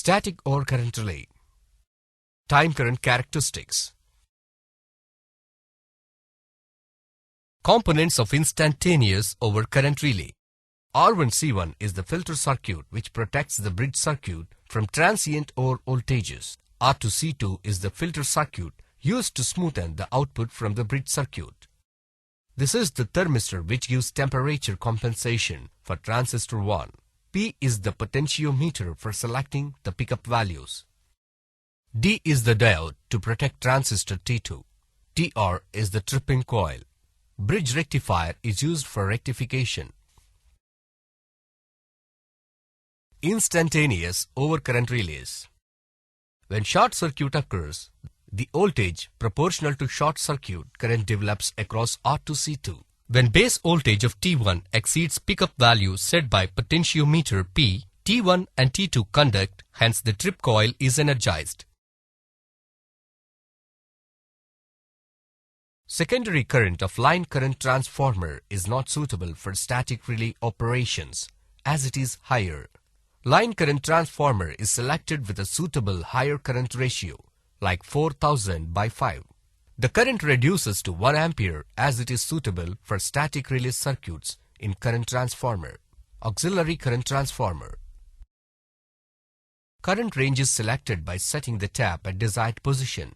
Static overcurrent relay. Time current characteristics. Components of instantaneous overcurrent relay. R1C1 is the filter circuit which protects the bridge circuit from transient over voltages. R2C2 is the filter circuit used to smoothen the output from the bridge circuit. This is the thermistor which gives temperature compensation for transistor 1. P is the potentiometer for selecting the pickup values. D is the diode to protect transistor T2. TR is the tripping coil. Bridge rectifier is used for rectification. Instantaneous overcurrent relays. When short circuit occurs, the voltage proportional to short circuit current develops across R2C2. When base voltage of T1 exceeds pickup value set by potentiometer P, T1 and T2 conduct, hence the trip coil is energized. Secondary current of line current transformer is not suitable for static relay operations as it is higher. Line current transformer is selected with a suitable higher current ratio like 4000 by 5. The current reduces to 1 ampere as it is suitable for static relay circuits in current transformer. Auxiliary current transformer. Current range is selected by setting the tap at desired position.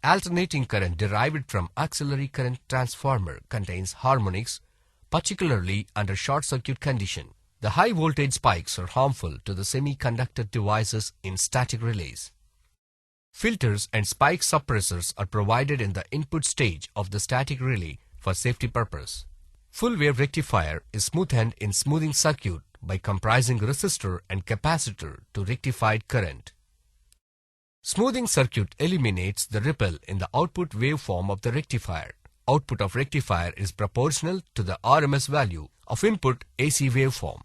Alternating current derived from auxiliary current transformer contains harmonics, particularly under short circuit condition. The high voltage spikes are harmful to the semiconductor devices in static relays. Filters and spike suppressors are provided in the input stage of the static relay for safety purpose. Full wave rectifier is smoothened in smoothing circuit by comprising resistor and capacitor to rectified current. Smoothing circuit eliminates the ripple in the output waveform of the rectifier. Output of rectifier is proportional to the RMS value of input AC waveform.